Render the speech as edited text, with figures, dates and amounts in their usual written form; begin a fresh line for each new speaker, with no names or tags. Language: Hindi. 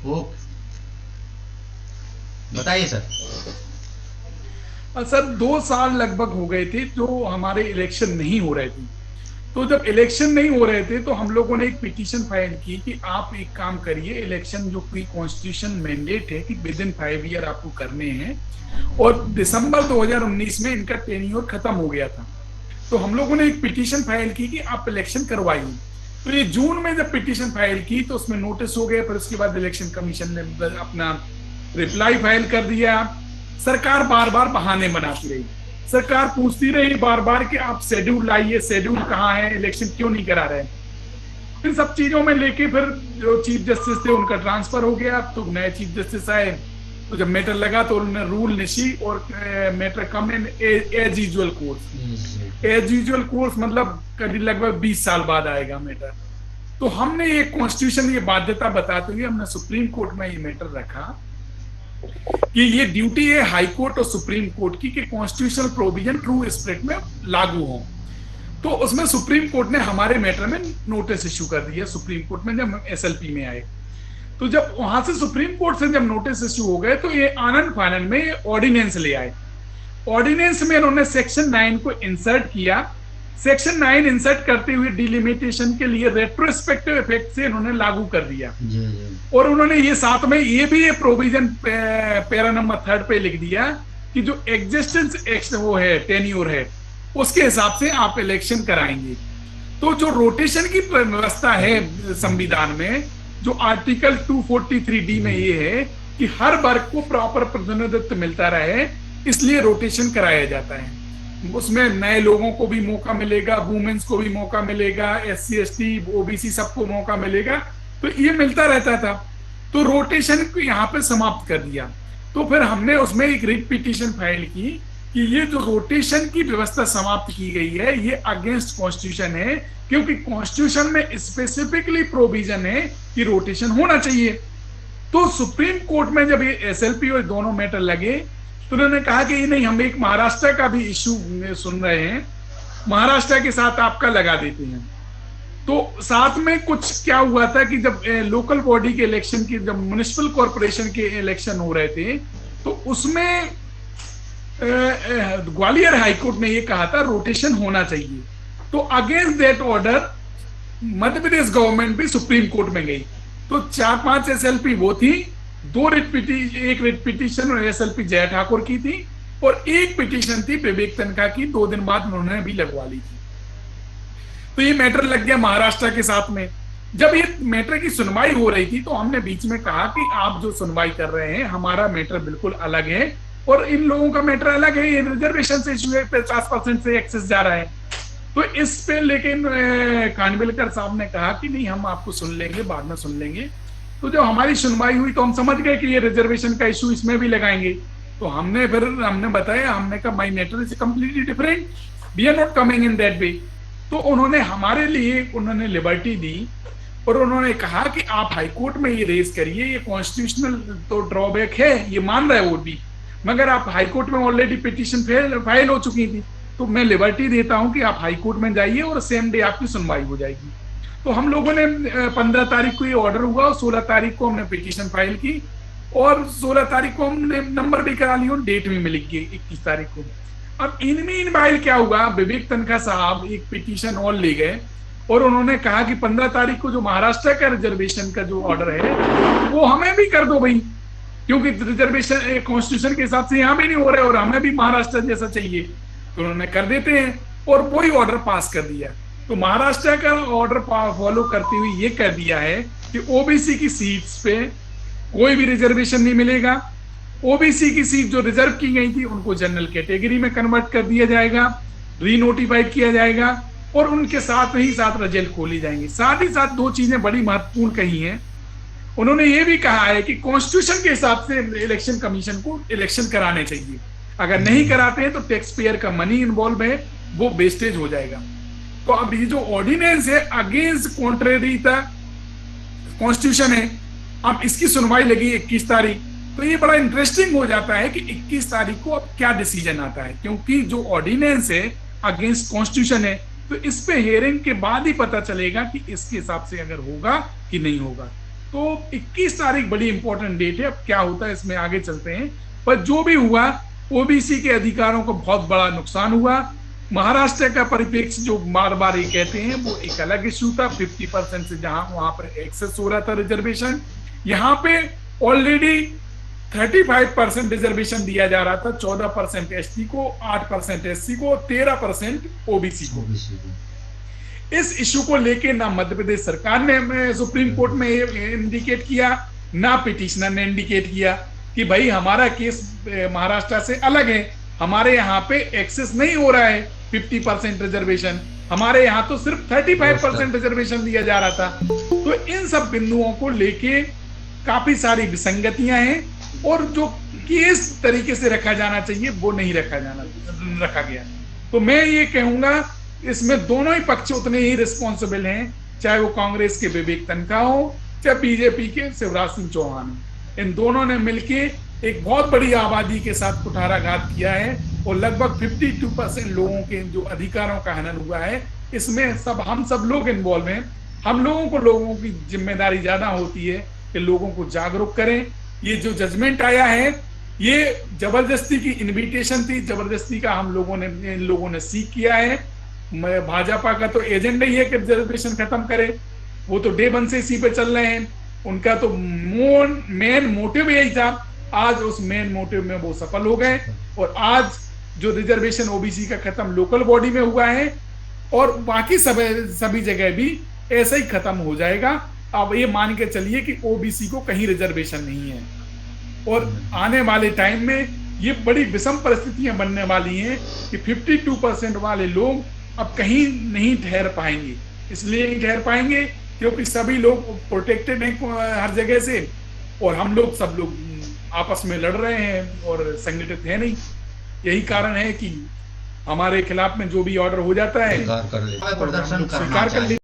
ओके, बताइए सर।
सर 2 साल लगभग हो गए थे जो हमारे इलेक्शन नहीं हो रहे थे। तो जब इलेक्शन नहीं हो रहे थे तो हम लोगों ने एक पिटीशन फाइल की कि आप एक काम करिए, इलेक्शन जो कोई कॉन्स्टिट्यूशन मैंडेट है कि विद इन 5 ईयर आपको करने हैं, और दिसंबर 2019 में इनका टेन्योर खत्म हो गया था। तो हम लोगों ने एक पिटीशन फाइल की कि आप इलेक्शन करवाइए। तो ये जून में जब पिटीशन फाइल की तो उसमें नोटिस हो गया, फिर उसके बाद इलेक्शन कमीशन ने अपना रिप्लाई फाइल कर दिया। सरकार बार बार बहाने बनाती रही, सरकार पूछती रही बार बार कि आप शेड्यूल लाइए, शेड्यूल कहाँ है, इलेक्शन क्यों नहीं करा रहे। इन सब चीजों में लेके फिर जो चीफ जस्टिस थे उनका ट्रांसफर हो गया, तो नए चीफ जस्टिस आए। तो जब मैटर लगा तो उन्होंने रूल निशी और matter come in as usual course. As usual course मतलब करीब लगभग 20 साल बाद आएगा मैटर। तो हमने ये कॉन्स्टिट्यूशन ये बाध्यता बताते हुए हमने सुप्रीम कोर्ट में ये मैटर रखा कि ये ड्यूटी है हाई कोर्ट और सुप्रीम कोर्ट की कि कॉन्स्टिट्यूशनल प्रोविजन ट्रू स्पिरिट में लागू हो। तो उसमें सुप्रीम कोर्ट ने हमारे मैटर में नोटिस इश्यू कर दिया। सुप्रीम कोर्ट में जब हम एसएलपी में आए तो जब वहां से सुप्रीम कोर्ट से जब नोटिस इश्यू हो गए तो ये आनंद फानंद में ऑर्डिनेंस ले आए। ऑर्डिनेंस में इन्होंने सेक्शन 9 को इंसर्ट किया। सेक्शन 9 इंसर्ट करते हुए डिलिमिटेशन के लिए रेट्रोस्पेक्टिव इफेक्ट से इन्होंने लागू कर दिया। और उन्होंने ये साथ में ये भी प्रोविजन पैरा नंबर 3 पे लिख दिया कि जो एग्जिस्टेंस वो है टेन्योर है उसके हिसाब से आप इलेक्शन कराएंगे। तो जो रोटेशन की व्यवस्था है संविधान में, जो आर्टिकल 243D में ये है कि हर वर्ग को प्रॉपर प्रतिनिधित्व मिलता रहे, इसलिए रोटेशन कराया जाता है। उसमें नए लोगों को भी मौका मिलेगा, वुमेन्स को भी मौका मिलेगा, SC ST OBC सबको मौका मिलेगा, तो ये मिलता रहता था। तो रोटेशन को यहाँ पे समाप्त कर दिया। तो फिर हमने उसमें एक रिट पिटीशन फाइल की कि ये जो रोटेशन की व्यवस्था समाप्त की गई है ये अगेंस्ट कॉन्स्टिट्यूशन है, क्योंकि कॉन्स्टिट्यूशन में स्पेसिफिकली प्रोविजन है कि रोटेशन होना चाहिए। तो सुप्रीम कोर्ट में जब ये SLP और दोनों मैटर लगे तो उन्होंने कहा कि ये नहीं, हम एक महाराष्ट्र का भी इश्यू सुन रहे हैं, महाराष्ट्र के साथ आपका लगा देते हैं। तो साथ में कुछ क्या हुआ था कि जब लोकल बॉडी के इलेक्शन की, जब म्युनिसिपल कॉर्पोरेशन के इलेक्शन हो रहे थे तो उसमें ग्वालियर हाईकोर्ट ने ये कहा था रोटेशन होना चाहिए। तो against that order Madhya Pradesh government भी सुप्रीम कोर्ट में गई। तो 4-5 SLP वो थी, एक रिट पिटीशन और SLP जय ठाकुर की थी, और एक पिटीशन थी विवेक तनखा की, 2 दिन बाद उन्होंने भी लगवा ली थी। तो ये मैटर लग गया महाराष्ट्र के साथ में। जब ये मैटर की सुनवाई हो रही थी तो हमने बीच में कहा कि आप जो सुनवाई कर रहे हैं हमारा मैटर बिल्कुल अलग है और इन लोगों का मैटर अलग है, ये रिजर्वेशन से इशू है, 50% से एक्सेस जा रहा है। तो इस पे लेकिन खानविलकर साहब ने कहा कि नहीं, हम आपको सुन लेंगे, बाद में सुन लेंगे। तो जब हमारी सुनवाई हुई तो हम समझ गए कि ये रिजर्वेशन का इशू इसमें भी लगाएंगे। तो हमने बताया, हमने कहा my matter is completely different, we are not coming in that way. तो उन्होंने हमारे लिए उन्होंने लिबर्टी दी और उन्होंने कहा कि आप हाईकोर्ट में ये रेज करिए, ये कॉन्स्टिट्यूशनल तो ड्रॉबैक है, ये मान रहा है वो भी, मगर आप हाईकोर्ट में ऑलरेडी पिटीशन फाइल हो चुकी थी, तो मैं लिबर्टी देता हूं कि आप हाईकोर्ट में जाइए और सेम डे आपकी सुनवाई हो जाएगी। तो हम लोगों ने 15 तारीख को ये ऑर्डर हुआ और 16 तारीख को हमने पिटीशन फाइल की और 16 तारीख को हमने नंबर भी करा लिया और डेट भी मिल गई 21 तारीख को। अब इन बाइल क्या हुआ, विवेक तनखा साहब एक पिटीशन और ले गए और उन्होंने कहा कि 15 तारीख को जो महाराष्ट्र का रिजर्वेशन का जो ऑर्डर है वो हमें भी कर दो भाई, क्योंकि रिजर्वेशन कॉन्स्टिट्यूशन के हिसाब से यहाँ भी नहीं हो रहा है और हमें भी महाराष्ट्र जैसा चाहिए। तो उन्होंने कर देते हैं और वही ऑर्डर पास कर दिया। तो महाराष्ट्र का ऑर्डर फॉलो करते हुए ये कर दिया है कि ओबीसी की सीट्स पे कोई भी रिजर्वेशन नहीं मिलेगा। ओबीसी की सीट जो रिजर्व की गई थी उनको जनरल कैटेगरी में कन्वर्ट कर दिया जाएगा, रीनोटिफाइड किया जाएगा और उनके साथ ही साथ रिजल्ट खोली जाएंगे। साथ ही साथ 2 चीजें बड़ी महत्वपूर्ण कही हैं। उन्होंने ये भी कहा है कि कॉन्स्टिट्यूशन के हिसाब से इलेक्शन कमीशन को इलेक्शन कराने चाहिए, अगर नहीं कराते हैं तो टैक्स पेयर का मनी इन्वॉल्व है, वो वेस्टेज हो जाएगा। तो अब ये जो ऑर्डिनेंस है अगेंस्ट कॉन्ट्रेरी था कॉन्स्टिट्यूशन है, अब इसकी सुनवाई लगी 21 तारीख। तो ये बड़ा इंटरेस्टिंग हो जाता है कि 21 तारीख को अब क्या डिसीजन आता है, क्योंकि जो ऑर्डिनेंस है अगेंस्ट कॉन्स्टिट्यूशन है, तो इस पे हियरिंग के बाद ही पता चलेगा कि इसके हिसाब से अगर होगा कि नहीं होगा। तो 21 तारीख बड़ी इंपॉर्टेंट डेट है। अब क्या होता है इसमें आगे चलते हैं, पर जो भी हुआ ओबीसी के अधिकारों को बहुत बड़ा नुकसान हुआ। महाराष्ट्र का परिप्रेक्ष्य जो बार बार ये कहते हैं वो एक अलग इश्यू था, 50% से जहां वहां पर एक्सेस हो रहा था रिजर्वेशन, यहाँ पे ऑलरेडी 35% रिजर्वेशन दिया जा रहा था, 14% एसटी को, 8% एससी को, 13% ओबीसी को। इस इशू को लेके ना मध्य प्रदेश सरकार ने सुप्रीम कोर्ट में इंडिकेट किया, ना पिटिशनर ने इंडिकेट किया कि भाई हमारा केस महाराष्ट्र से अलग है, हमारे यहाँ पे एक्सेस नहीं हो रहा है 50% रिजर्वेशन, हमारे यहाँ तो सिर्फ 35% रिजर्वेशन दिया जा रहा था। तो इन सब बिंदुओं को लेके काफी सारी विसंगतियां हैं, और जो केस तरीके से रखा जाना चाहिए वो नहीं रखा गया। तो मैं ये कहूंगा इसमें दोनों ही पक्ष उतने ही रिस्पॉन्सिबल हैं, चाहे वो कांग्रेस के विवेक तनखा हो, चाहे बीजेपी के शिवराज सिंह चौहान। इन दोनों ने मिलके एक बहुत बड़ी आबादी के साथ कुठाराघात किया है, और लगभग 52% लोगों के जो अधिकारों का हनन हुआ है, इसमें हम सब लोग इन्वॉल्व हैं। हम लोगों की जिम्मेदारी ज्यादा होती है कि लोगों को जागरूक करें। ये जो जजमेंट आया है ये जबरदस्ती की इन्विटेशन थी, जबरदस्ती का इन लोगों ने सीख किया है। भाजपा का तो एजेंडा ही है कि रिजर्वेशन खत्म करे, वो तो डे वन से इसी पे चल रहे हैं, उनका तो मेन मोटिव यही था। आज उस मेन मोटिव में वो सफल हो गए, और आज जो रिजर्वेशन ओबीसी का खत्म लोकल बॉडी में हुआ है, और बाकी सभी जगह भी ऐसा ही खत्म हो जाएगा। अब ये मान के चलिए कि ओबीसी को कहीं रिजर्वेशन नहीं है, और आने वाले टाइम में ये बड़ी विषम परिस्थितियां बनने वाली हैं कि 52% वाले लोग अब कहीं नहीं ठहर पाएंगे। इसलिए नहीं ठहर पाएंगे क्योंकि सभी लोग प्रोटेक्टेड हैं हर जगह से, और हम लोग सब लोग आपस में लड़ रहे हैं और संगठित है नहीं। यही कारण है कि हमारे खिलाफ में जो भी ऑर्डर हो जाता है
स्वीकार कर ले।
स्वीकार कर ले।